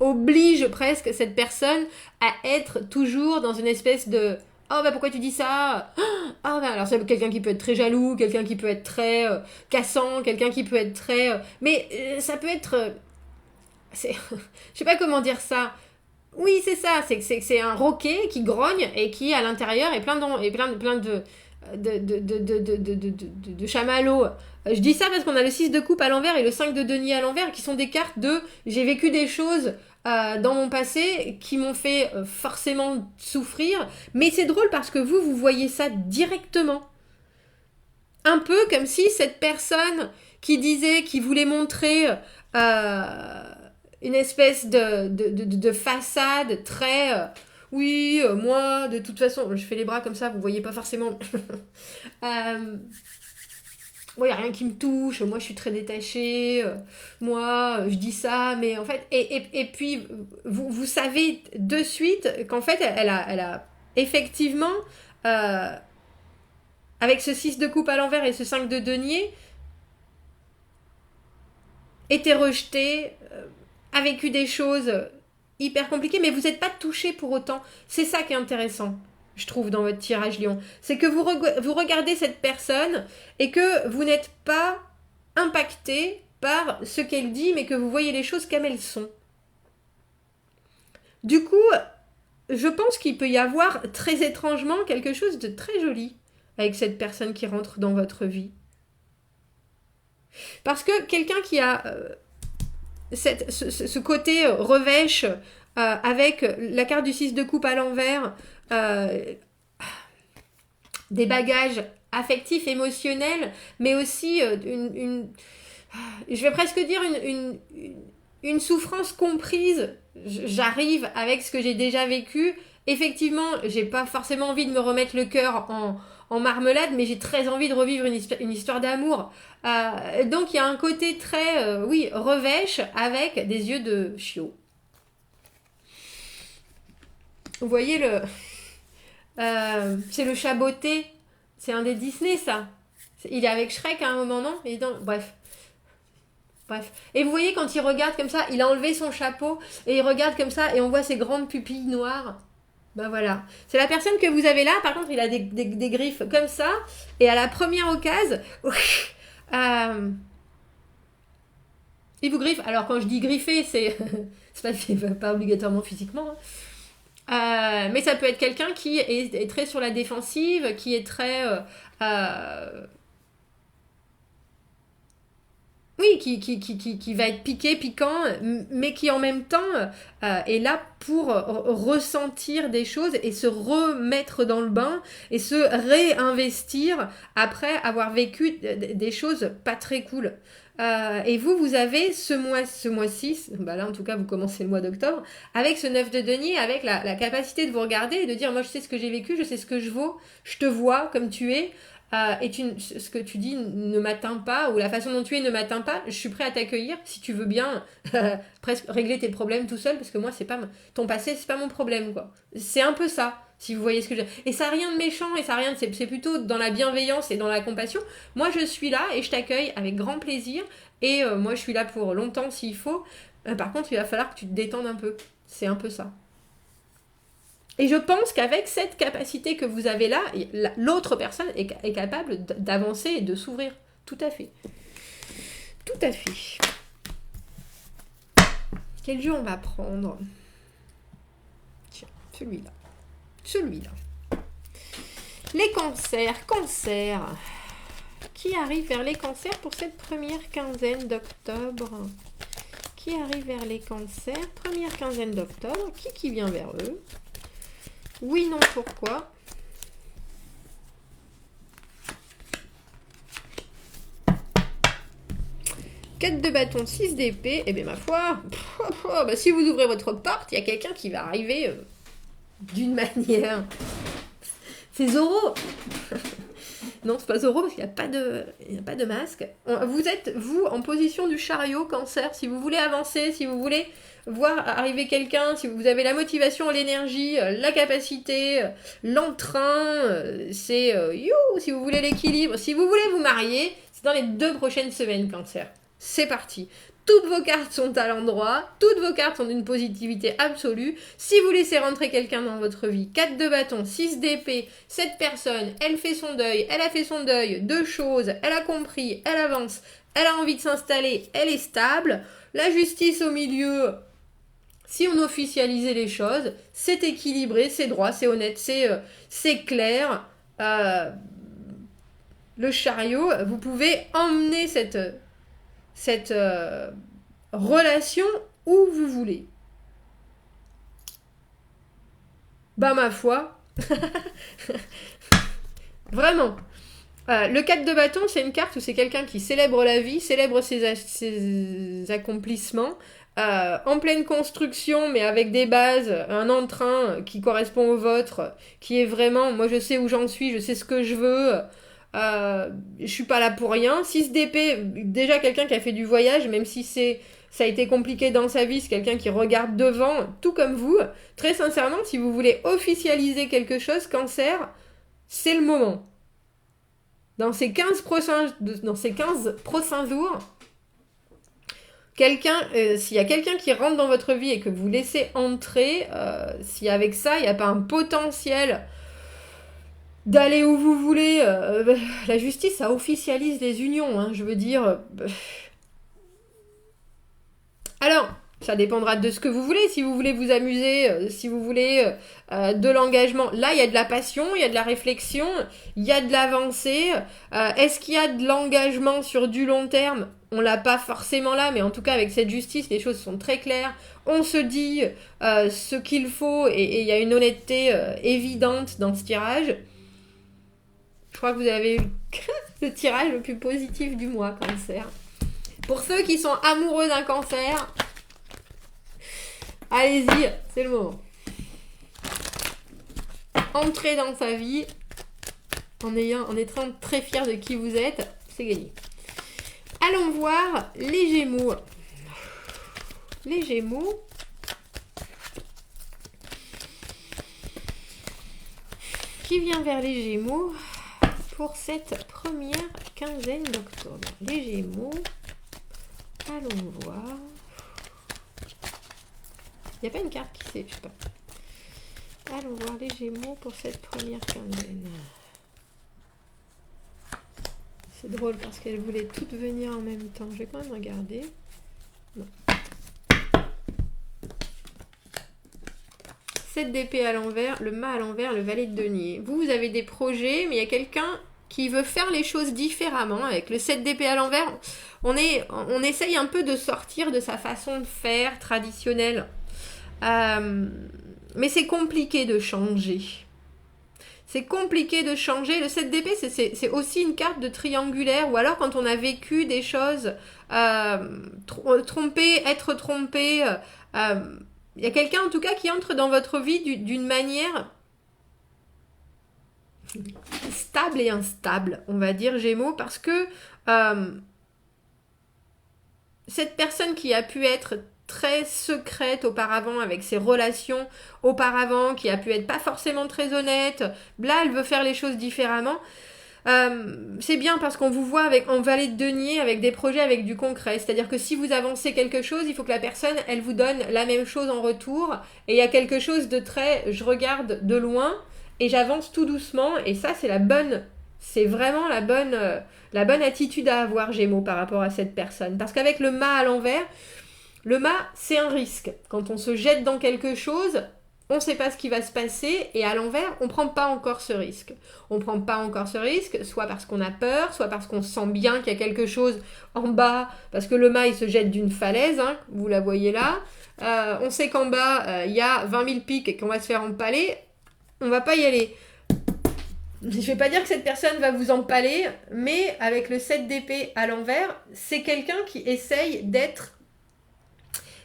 oblige presque cette personne à être toujours dans une espèce de... Oh, bah pourquoi tu dis ça? Oh, bah alors c'est quelqu'un qui peut être très jaloux, quelqu'un qui peut être très cassant, quelqu'un qui peut être très... mais ça peut être... je sais pas comment dire ça. Oui, c'est ça, c'est un roquet qui grogne et qui, à l'intérieur, est plein de chamallows. Je dis ça parce qu'on a le 6 de coupe à l'envers et le 5 de denier à l'envers qui sont des cartes de... J'ai vécu des choses... dans mon passé qui m'ont fait forcément souffrir, mais c'est drôle parce que vous voyez ça directement. Un peu comme si cette personne qui disait, qui voulait montrer une espèce de façade très... oui, moi, de toute façon, je fais les bras comme ça, vous voyez pas forcément... moi, il n'y a rien qui me touche, moi, je suis très détachée, moi, je dis ça, mais en fait... Et puis, vous savez de suite qu'en fait, elle a effectivement, avec ce 6 de coupe à l'envers et ce 5 de denier, été rejetée, a vécu des choses hyper compliquées, mais vous n'êtes pas touché pour autant. C'est ça qui est intéressant, je trouve, dans votre tirage Lion. C'est que vous regardez cette personne et que vous n'êtes pas impacté par ce qu'elle dit, mais que vous voyez les choses comme elles sont. Du coup, je pense qu'il peut y avoir très étrangement quelque chose de très joli avec cette personne qui rentre dans votre vie. Parce que quelqu'un qui a ce côté revêche avec la carte du 6 de coupe à l'envers, des bagages affectifs, émotionnels, mais aussi je vais presque dire une souffrance comprise. J'arrive avec ce que j'ai déjà vécu. Effectivement, j'ai pas forcément envie de me remettre le cœur en marmelade, mais j'ai très envie de revivre une histoire d'amour. Donc il y a un côté très, revêche avec des yeux de chiot. Vous voyez c'est le chat botté. C'est un des Disney, ça. Il est avec Shrek à un moment, non? Bref. Et vous voyez, quand il regarde comme ça, il a enlevé son chapeau et il regarde comme ça et on voit ses grandes pupilles noires. Ben voilà. C'est la personne que vous avez là. Par contre, il a des griffes comme ça. Et à la première occasion, il vous griffe. Alors, quand je dis griffer, c'est pas obligatoirement physiquement. Mais ça peut être quelqu'un qui est très sur la défensive, qui est très... oui, qui va être piquant, mais qui en même temps est là pour ressentir des choses et se remettre dans le bain et se réinvestir après avoir vécu des choses pas très cool. Et vous avez ce mois-ci, bah là en tout cas vous commencez le mois d'octobre, avec ce 9 de denier, avec la capacité de vous regarder et de dire moi je sais ce que j'ai vécu, je sais ce que je vaux, je te vois comme tu es. ce que tu dis ne m'atteint pas, ou la façon dont tu es ne m'atteint pas, je suis prêt à t'accueillir si tu veux bien presque régler tes problèmes tout seul, parce que moi, c'est pas ton passé, c'est pas mon problème, quoi. C'est un peu ça, si vous voyez ce que je veux dire. Et ça n'a rien de méchant, et ça a rien c'est plutôt dans la bienveillance et dans la compassion. Moi, je suis là et je t'accueille avec grand plaisir, et moi, je suis là pour longtemps s'il faut. Par contre, il va falloir que tu te détendes un peu. C'est un peu ça. Et je pense qu'avec cette capacité que vous avez là, l'autre personne est capable d'avancer et de s'ouvrir. Tout à fait. Tout à fait. Quel jeu on va prendre? Tiens, celui-là. Celui-là. Les cancers. Cancers. Qui arrive vers les cancers pour cette première quinzaine d'octobre? Qui arrive vers les cancers? Première quinzaine d'octobre. Qui vient vers eux? Oui, non, pourquoi? Quatre de bâton, 6 d'épée. Eh bien, ma foi, bah, si vous ouvrez votre porte, il y a quelqu'un qui va arriver d'une manière. C'est Zoro. Non, c'est pas Zoro parce qu'il n'y a pas de masque. Vous êtes, vous, en position du chariot, cancer. Si vous voulez avancer, si vous voulez voir arriver quelqu'un, si vous avez la motivation, l'énergie, la capacité, l'entrain, c'est si vous voulez l'équilibre, si vous voulez vous marier, c'est dans les 2 prochaines semaines, cancer. C'est parti. Toutes vos cartes sont à l'endroit, toutes vos cartes sont d'une positivité absolue. Si vous laissez rentrer quelqu'un dans votre vie, 4 de bâton, 6 d'épée, cette personne, elle fait son deuil, elle a fait son deuil, 2 choses, elle a compris, elle avance, elle a envie de s'installer, elle est stable. La justice au milieu, si on officialisait les choses, c'est équilibré, c'est droit, c'est honnête, c'est clair. Le chariot, vous pouvez emmener cette relation où vous voulez. Bah ma foi, vraiment. Le 4 de bâton, c'est une carte où c'est quelqu'un qui célèbre la vie, célèbre ses accomplissements, en pleine construction, mais avec des bases, un entrain qui correspond au vôtre, qui est vraiment, moi je sais où j'en suis, je sais ce que je veux, je suis pas là pour rien. 6 d'épée, déjà quelqu'un qui a fait du voyage, même si ça a été compliqué dans sa vie, c'est quelqu'un qui regarde devant, tout comme vous. Très sincèrement, si vous voulez officialiser quelque chose, cancer, c'est le moment. Dans ces 15 prochains jours, s'il y a quelqu'un qui rentre dans votre vie et que vous laissez entrer, si avec ça, il n'y a pas un potentiel d'aller où vous voulez, la justice, ça officialise les unions, hein, je veux dire. Alors, ça dépendra de ce que vous voulez. Si vous voulez vous amuser, si vous voulez de l'engagement, là, il y a de la passion, il y a de la réflexion, il y a de l'avancée. Est-ce qu'il y a de l'engagement sur du long terme? On l'a pas forcément là, mais en tout cas, avec cette justice, les choses sont très claires. On se dit ce qu'il faut et il y a une honnêteté évidente dans ce tirage. Je crois que vous avez eu le tirage le plus positif du mois, cancer. Pour ceux qui sont amoureux d'un cancer, allez-y, c'est le moment. Entrez dans sa vie en étant très fier de qui vous êtes, c'est gagné. Allons voir les Gémeaux. Les Gémeaux. Qui vient vers les Gémeaux pour cette première quinzaine d'octobre? Les Gémeaux. Allons voir. Il n'y a pas une carte qui sait, je sais pas. Allons voir les Gémeaux pour cette première quinzaine. C'est drôle parce qu'elles voulaient toutes venir en même temps. Je vais quand même regarder. Non. 7 d'épée à l'envers, le mât à l'envers, le valet de denier. Vous avez des projets, mais il y a quelqu'un qui veut faire les choses différemment. Avec le 7 d'épée à l'envers, on essaye un peu de sortir de sa façon de faire traditionnelle. Mais c'est compliqué de changer. C'est compliqué de changer. Le 7 d'épée, c'est aussi une carte de triangulaire. Ou alors quand on a vécu des choses, être trompé. Il y a quelqu'un en tout cas qui entre dans votre vie d'une manière stable et instable, on va dire Gémeaux, parce que cette personne qui a pu être très secrète auparavant avec ses relations auparavant, qui a pu être pas forcément très honnête, là elle veut faire les choses différemment. C'est bien parce qu'on vous voit en valet de denier avec des projets avec du concret, c'est-à-dire que si vous avancez quelque chose, il faut que la personne elle vous donne la même chose en retour, et il y a quelque chose de très je regarde de loin et j'avance tout doucement, et ça c'est vraiment la bonne attitude à avoir Gémeaux par rapport à cette personne, parce qu'avec le mât à l'envers, le mât c'est un risque, quand on se jette dans quelque chose, on ne sait pas ce qui va se passer, et à l'envers, on ne prend pas encore ce risque. On ne prend pas encore ce risque, soit parce qu'on a peur, soit parce qu'on sent bien qu'il y a quelque chose en bas, parce que le mât, il se jette d'une falaise, hein, vous la voyez là. On sait qu'en bas, il y a 20 000 pics et qu'on va se faire empaler. On ne va pas y aller. Je ne vais pas dire que cette personne va vous empaler, mais avec le 7 d'épée à l'envers, c'est quelqu'un qui essaye d'être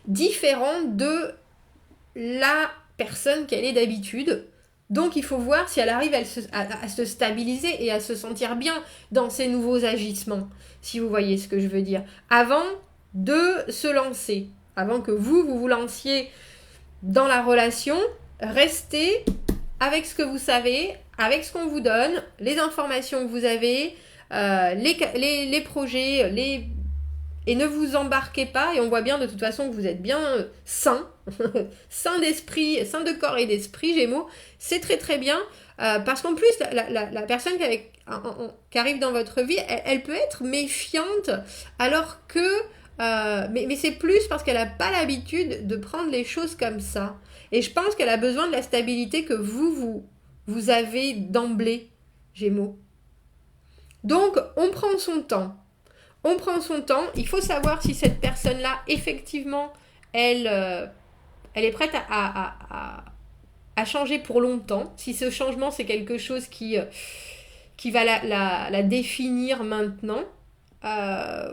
différent de la personne qu'elle est d'habitude. Donc il faut voir si elle arrive à se stabiliser et à se sentir bien dans ses nouveaux agissements, si vous voyez ce que je veux dire, avant de se lancer, avant que vous lanciez dans la relation. Restez avec ce que vous savez, avec ce qu'on vous donne, les informations que vous avez, les projets, et ne vous embarquez pas, et on voit bien de toute façon que vous êtes bien sain, sain d'esprit, sain de corps et d'esprit, Gémeaux, c'est très très bien, parce qu'en plus, la personne qui arrive dans votre vie, elle peut être méfiante, alors que, mais c'est plus parce qu'elle n'a pas l'habitude de prendre les choses comme ça, et je pense qu'elle a besoin de la stabilité que vous avez d'emblée, Gémeaux. Donc, on prend son temps. On prend son temps, il faut savoir si cette personne-là, effectivement, elle est prête à changer pour longtemps, si ce changement, c'est quelque chose qui va la définir maintenant,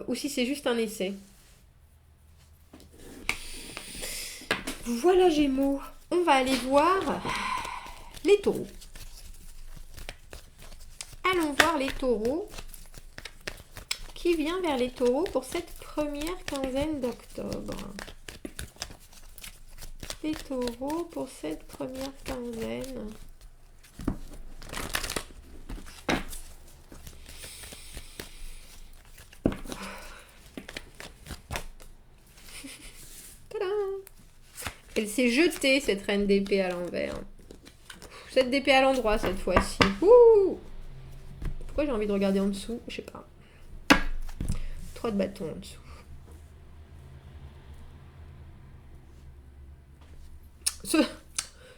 ou si c'est juste un essai. Voilà Gémeaux, on va aller voir les taureaux. Allons voir les taureaux. Qui vient vers les taureaux pour cette première quinzaine d'octobre. Les taureaux pour cette première quinzaine. Tadam! Elle s'est jetée, cette reine d'épée à l'envers. Cette d'épée à l'endroit cette fois-ci. Pourquoi j'ai envie de regarder en dessous? Je sais pas. 3 de bâton en dessous.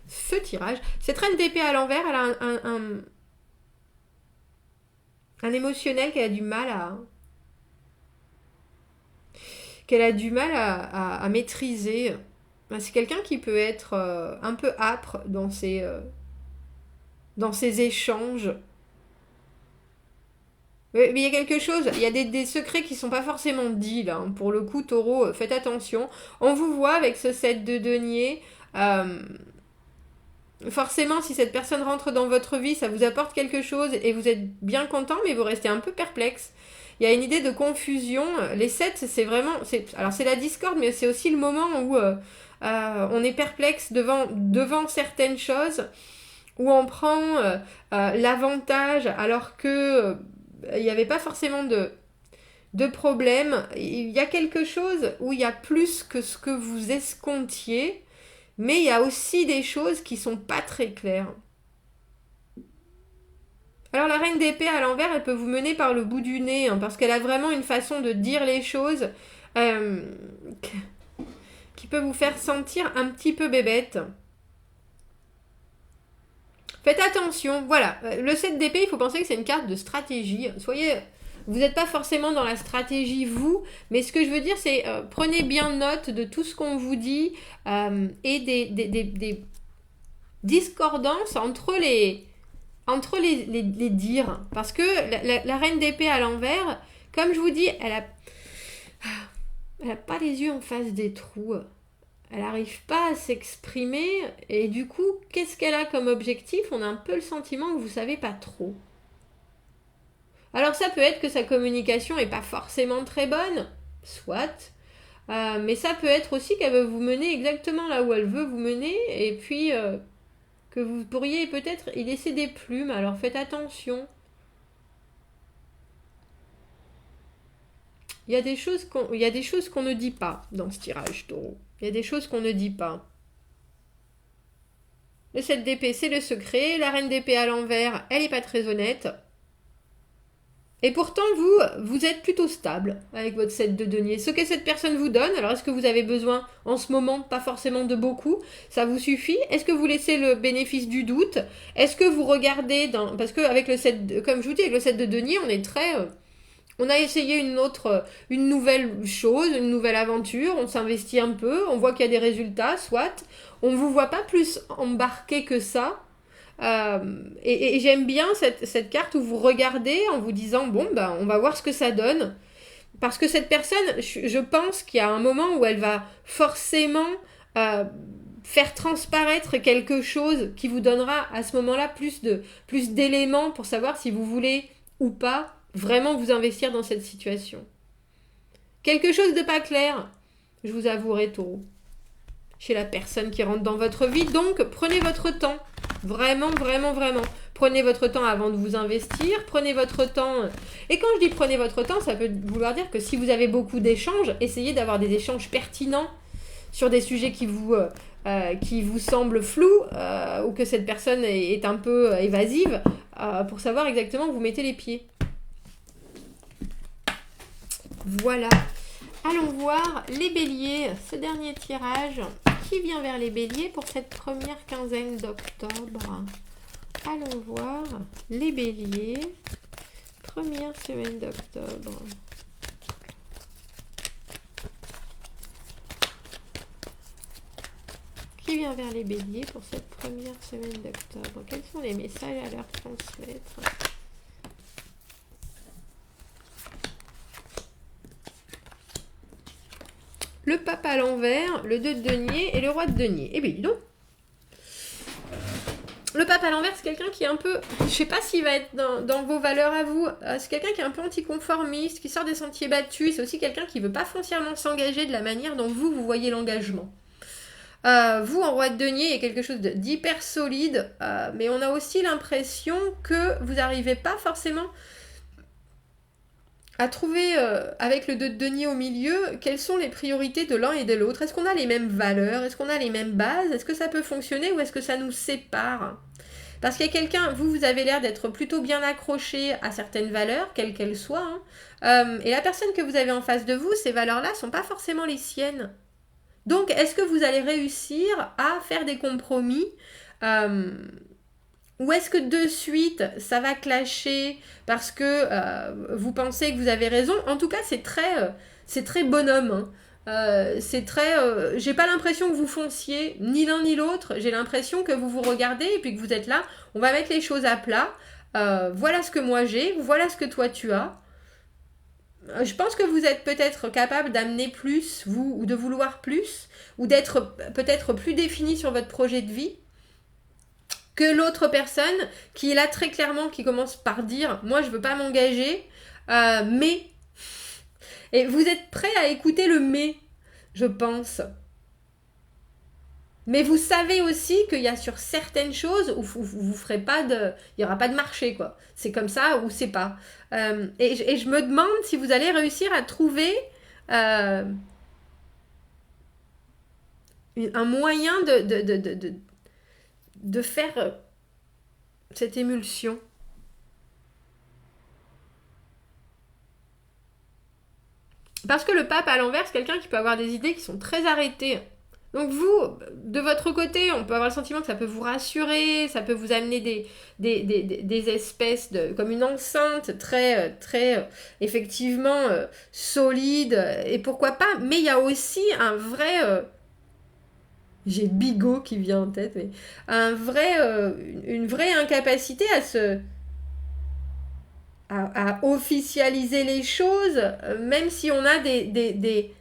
Ce tirage, cette reine d'épée à l'envers, elle a un émotionnel qu'elle a du mal à maîtriser. C'est quelqu'un qui peut être un peu âpre dans ses échanges. Mais il y a quelque chose, il y a des secrets qui ne sont pas forcément dits là. Pour le coup, taureau, faites attention. On vous voit avec ce 7 de denier. Forcément, si cette personne rentre dans votre vie, ça vous apporte quelque chose et vous êtes bien content, mais vous restez un peu perplexe. Il y a une idée de confusion. Les 7, c'est vraiment... Alors c'est la discorde, mais c'est aussi le moment où on est perplexe devant certaines choses, où on prend l'avantage alors que... il n'y avait pas forcément de problème. Il y a quelque chose où il y a plus que ce que vous escomptiez, mais il y a aussi des choses qui sont pas très claires. Alors la reine d'épée à l'envers, elle peut vous mener par le bout du nez, hein, parce qu'elle a vraiment une façon de dire les choses qui peut vous faire sentir un petit peu bébête. Faites attention, voilà. Le 7 d'épée, il faut penser que c'est une carte de stratégie. Vous n'êtes pas forcément dans la stratégie, vous, mais ce que je veux dire, c'est prenez bien note de tout ce qu'on vous dit et des discordances entre les dires. Parce que la reine d'épée à l'envers, comme je vous dis, elle a pas les yeux en face des trous. Elle n'arrive pas à s'exprimer, et du coup, qu'est-ce qu'elle a comme objectif? On a un peu le sentiment que vous ne savez pas trop. Alors ça peut être que sa communication est pas forcément très bonne, soit, mais ça peut être aussi qu'elle veut vous mener exactement là où elle veut vous mener, et puis que vous pourriez peut-être y laisser des plumes, alors faites attention. Il y a des choses qu'on ne dit pas dans ce tirage, Taureau. Il y a des choses qu'on ne dit pas. Le 7 d'épée, c'est le secret. La reine d'épée à l'envers, elle n'est pas très honnête. Et pourtant, vous êtes plutôt stable avec votre 7 de denier. Ce que cette personne vous donne, alors est-ce que vous avez besoin en ce moment, pas forcément de beaucoup, ça vous suffit? Est-ce que vous laissez le bénéfice du doute? Est-ce que vous regardez parce que avec le 7, comme je vous dis, avec le 7 de denier, on est très... on a essayé une nouvelle chose, une nouvelle aventure, on s'investit un peu, on voit qu'il y a des résultats, soit. On ne vous voit pas plus embarqué que ça. Et j'aime bien cette carte où vous regardez en vous disant, bon, ben, on va voir ce que ça donne. Parce que cette personne, je pense qu'il y a un moment où elle va forcément faire transparaître quelque chose qui vous donnera à ce moment-là plus d'éléments pour savoir si vous voulez ou pas vraiment vous investir dans cette situation. Quelque chose de pas clair, je vous avouerai, Taureau, chez la personne qui rentre dans votre vie. Donc, prenez votre temps. Vraiment, vraiment, vraiment. Prenez votre temps avant de vous investir. Prenez votre temps. Et quand je dis prenez votre temps, ça peut vouloir dire que si vous avez beaucoup d'échanges, essayez d'avoir des échanges pertinents sur des sujets qui vous semblent flous ou que cette personne est un peu évasive pour savoir exactement où vous mettez les pieds. Voilà. Allons voir les béliers, ce dernier tirage qui vient vers les béliers pour cette première quinzaine d'octobre. Allons voir les béliers, première semaine d'octobre. Qui vient vers les béliers pour cette première semaine d'octobre? Quels sont les messages à leur transmettre? Le pape à l'envers, le 2 de denier et le roi de denier. Eh bien, dis donc. Le pape à l'envers, c'est quelqu'un qui est un peu... Je ne sais pas s'il va être dans vos valeurs à vous. C'est quelqu'un qui est un peu anticonformiste, qui sort des sentiers battus. C'est aussi quelqu'un qui ne veut pas foncièrement s'engager de la manière dont vous voyez l'engagement. Vous, en roi de denier, il y a quelque chose d'hyper solide. Mais on a aussi l'impression que vous n'arrivez pas forcément... à trouver, avec le 2 de denier au milieu, quelles sont les priorités de l'un et de l'autre. Est-ce qu'on a les mêmes valeurs? Est-ce qu'on a les mêmes bases? Est-ce que ça peut fonctionner ou est-ce que ça nous sépare? Parce qu'il y a quelqu'un, vous avez l'air d'être plutôt bien accroché à certaines valeurs, quelles qu'elles soient. Et la personne que vous avez en face de vous, ces valeurs-là ne sont pas forcément les siennes. Donc, est-ce que vous allez réussir à faire des compromis ou est-ce que de suite, ça va clasher parce que vous pensez que vous avez raison? En tout cas, c'est très bonhomme. C'est très... j'ai pas l'impression que vous fonciez ni l'un ni l'autre. J'ai l'impression que vous vous regardez et puis que vous êtes là. On va mettre les choses à plat. Voilà ce que moi j'ai. Voilà ce que toi tu as. Je pense que vous êtes peut-être capable d'amener plus, vous, ou de vouloir plus, ou d'être peut-être plus défini sur votre projet de vie que l'autre personne qui est là très clairement, qui commence par dire « Moi, je veux pas m'engager, mais... » Et vous êtes prêt à écouter le « mais », je pense. Mais vous savez aussi qu'il y a sur certaines choses où vous ferez pas de... Il n'y aura pas de marché, quoi. C'est comme ça ou c'est pas. Et je me demande si vous allez réussir à trouver un moyen de faire cette émulsion. Parce que le pape à l'envers, c'est quelqu'un qui peut avoir des idées qui sont très arrêtées. Donc vous, de votre côté, on peut avoir le sentiment que ça peut vous rassurer, ça peut vous amener des espèces de... comme une enceinte très effectivement solide, et pourquoi pas. Mais il y a aussi un vrai... j'ai Bigot qui vient en tête, mais une vraie incapacité à officialiser les choses, même si on a des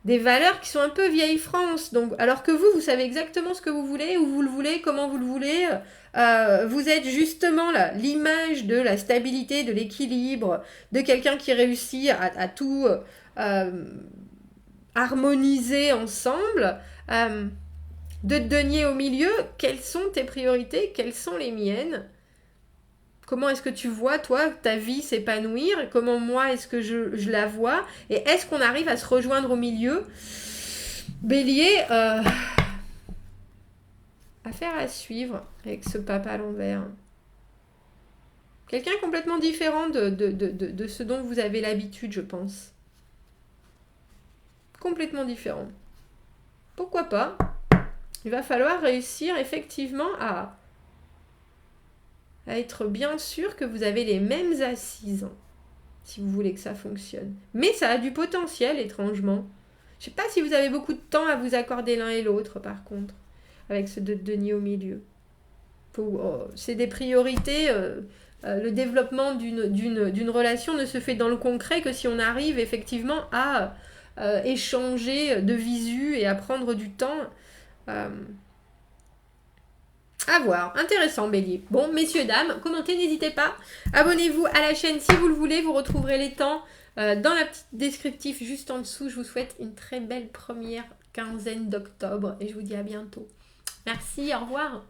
des valeurs qui sont un peu vieille France. Donc, alors que vous savez exactement ce que vous voulez, où vous le voulez, comment vous le voulez. Vous êtes justement là, l'image de la stabilité, de l'équilibre, de quelqu'un qui réussit à tout harmoniser ensemble. De te denier au milieu, quelles sont tes priorités, quelles sont les miennes? Comment est-ce que tu vois, toi, ta vie s'épanouir? Comment moi, est-ce que je la vois? Et est-ce qu'on arrive à se rejoindre au milieu? Bélier, affaire à suivre avec ce papa à l'envers. Quelqu'un complètement différent de ce dont vous avez l'habitude, je pense. Complètement différent. Pourquoi pas? Il va falloir réussir effectivement à être bien sûr que vous avez les mêmes assises, si vous voulez que ça fonctionne. Mais ça a du potentiel, étrangement. Je sais pas si vous avez beaucoup de temps à vous accorder l'un et l'autre, par contre, avec ce denier au milieu. C'est des priorités. Le développement d'une relation ne se fait dans le concret que si on arrive effectivement à échanger de visu et à prendre du temps. À voir, intéressant Bélier. Bon, messieurs, dames, commentez, n'hésitez pas. Abonnez-vous à la chaîne si vous le voulez, vous retrouverez les temps dans la petite descriptif juste en dessous. Je vous souhaite une très belle première quinzaine d'octobre et je vous dis à bientôt. Merci, au revoir.